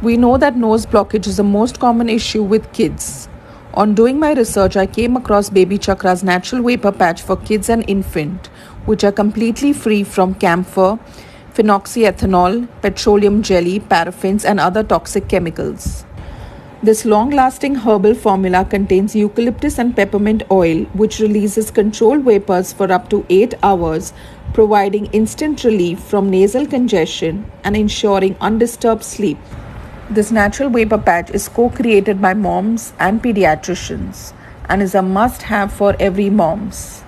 We know that nose blockage is the most common issue with kids. On doing my research, I came across BabyChakra's Natural Vapour Patch for kids and infant, which are completely free from camphor, phenoxyethanol, petroleum jelly, paraffins, and other toxic chemicals. This long-lasting herbal formula contains eucalyptus and peppermint oil, which releases controlled vapors for up to 8 hours, providing instant relief from nasal congestion and ensuring undisturbed sleep. This natural vapor patch is co-created by moms and pediatricians and is a must-have for every moms.